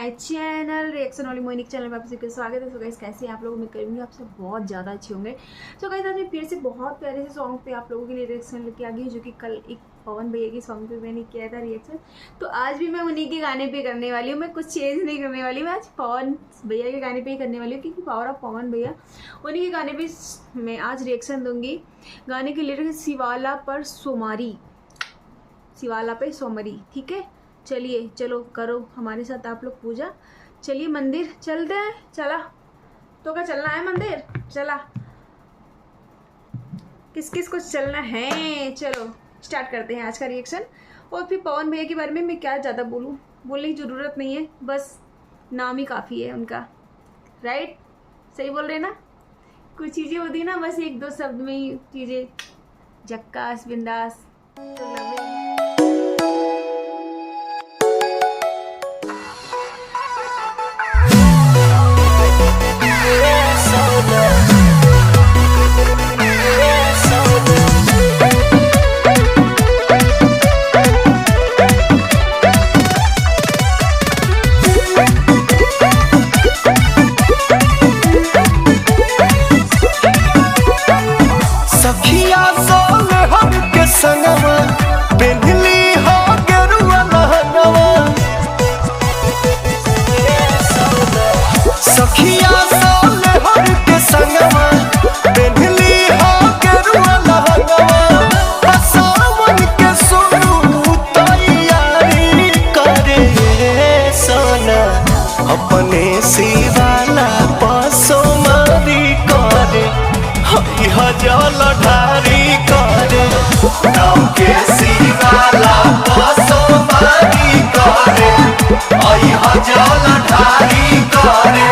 माय channel reaction वाली मोनिक channel में आप सभी का स्वागत है। सो गाइस कैसे हैं आप लोग? मैं करूँगी आप सब बहुत ज़्यादा अच्छे होंगे। सो गाइस आज मैं फिर से बहुत प्यारे से सॉन्ग पे आप लोगों के लिए रिएक्शन लेके आ गई हूँ, जो कि कल एक पवन भैया के सॉन्ग पे मैंने किया था रिएक्शन। तो आज भी मैं उन्हीं के गाने पे करने वाली हूँ, मैं कुछ चेंज नहीं करने वाली। मैं आज पवन भैया के गाने पे ही करने वाली हूँ, क्योंकि पावर ऑफ पवन भैया, उन्हीं के गाने पे मैं आज रिएक्शन दूंगी। गाने के लिरिक्स शिवाला पर सोमारी, शिवाला पे सोमरी, ठीक है। चलिए चलो करो हमारे साथ आप लोग पूजा। चलिए मंदिर चलते हैं। चला तो क्या चलना है मंदिर? चला किस किस को चलना है? चलो स्टार्ट करते हैं आज का रिएक्शन। और फिर पवन भैया के बारे में मैं क्या ज़्यादा बोलूँ, बोलने की ज़रूरत नहीं है, बस नाम ही काफ़ी है उनका। राइट, सही बोल रहे ना? कुछ चीज़ें होती है ना, बस एक दो शब्द में ही चीज़ें झक्कास बिंदास। अपने शिवाला पासो मारी करे जल ढारी करे नाम के शिवाला पासो मारी करे जल ढारी करे।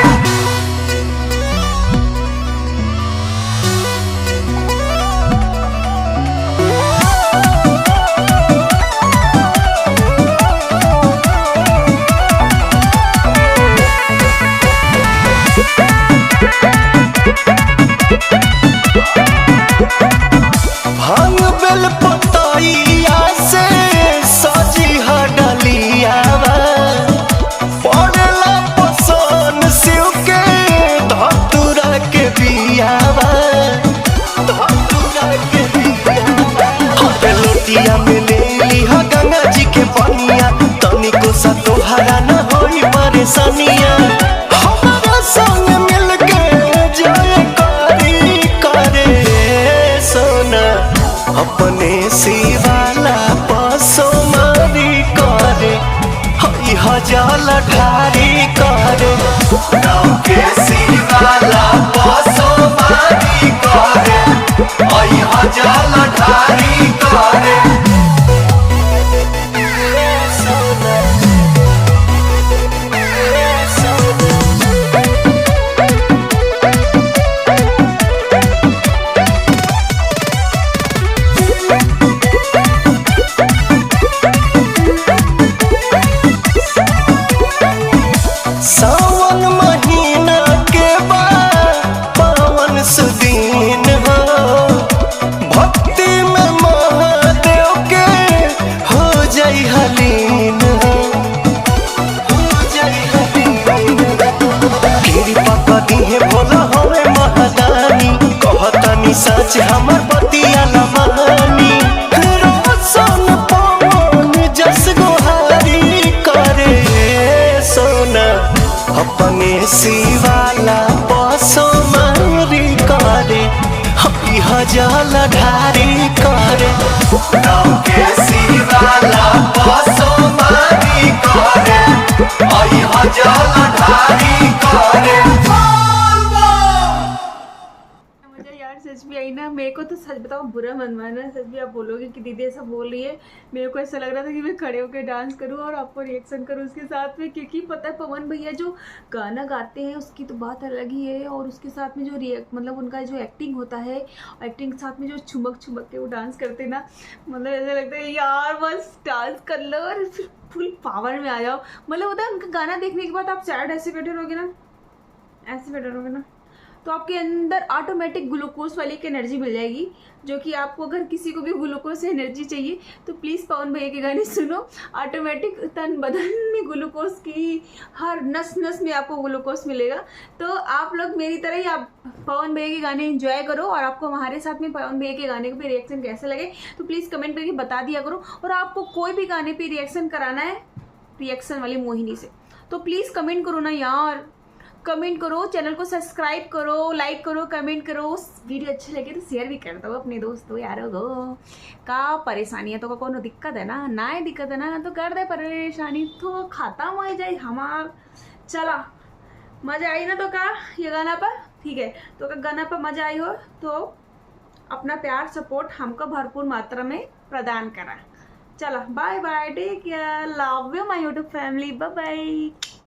भांग बेल पतैया से सजी हडलियावा पड़ेला पसन शिव के धतुरा के बियावा, धतुरा के बियावा। हटे लोटिया में ले लिहा गंगा जी के पनिया, तनिको सा तोहरा न होई परेशानिया। हमारा संग मिल के जय करी करे सोना अपने शिवाला पासो मारी करे जल ढारी करे नाम के शिवाला पासो मारी करे जल ढारी करे। सावन महीना के बाद पावन सुदीन हो, भक्ति में महादेव के हो जाई हलीन हो, कृपा कदी है भोला हमें महादानी, कहतानी सच हमर बतिया लमानी। रोशन पवन जस गोहारी करे सोना अपने शिवाला पासो मारी करे जल ढारी करे नाम के शिवाला पासो मारी करे जल ढारी करे। यार सच भी आई ना, मेरे को तो सच बताओ बुरा मन माना, सच भी आप बोलोगे कि दीदी ऐसा बोल रही है। मेरे को ऐसा लग रहा था कि मैं खड़े होकर डांस करूं और आपको रिएक्शन करूं उसके साथ में, क्योंकि पता है पवन भैया जो गाना गाते हैं उसकी तो बात अलग ही है, और उसके साथ में जो मतलब उनका जो एक्टिंग होता है, एक्टिंग के साथ में जो छुमक छुमक के वो डांस करते ना, मतलब ऐसा लगता है यार बस डांस कर लो और फिर फुल पावर में आ जाओ। मतलब होता है उनका गाना देखने के बाद आप सैड ऐसे बैठे रहोगे ना, ऐसे बैठे रहोगे ना, तो आपके अंदर ऑटोमेटिक ग्लूकोज वाली एक एनर्जी मिल जाएगी, जो कि आपको अगर किसी को भी ग्लूकोज से एनर्जी चाहिए तो प्लीज़ पवन भैया के गाने सुनो। ऑटोमेटिक तन बदन में ग्लूकोज की हर नस नस में आपको ग्लूकोज मिलेगा। तो आप लोग मेरी तरह ही आप पवन भैया के गाने एंजॉय करो, और आपको हमारे साथ में पवन भैया के गाने पे रिएक्शन कैसे लगे तो प्लीज़ कमेंट करके बता दिया करो। और आपको कोई भी गाने पे रिएक्शन कराना है रिएक्शन वाली मोहिनी से तो प्लीज़ कमेंट करो ना यार, कमेंट करो, चैनल को सब्सक्राइब करो, लाइक करो, कमेंट करो। वीडियो अच्छे लगे तो शेयर भी कर दो अपने दोस्तों यारों को। का परेशानी है तो का कोनो दिक्कत है ना है दिक्कत है ना तो कर दे परेशानी तो खत्म हो जाए हमार। चला मजा आई ना तो का ये गाना पर, ठीक है तो का गाना पर मजा आई हो तो अपना प्यार सपोर्ट हमको भरपूर मात्रा में प्रदान करा। चला bye bye, take care, love you my YouTube family, bye by.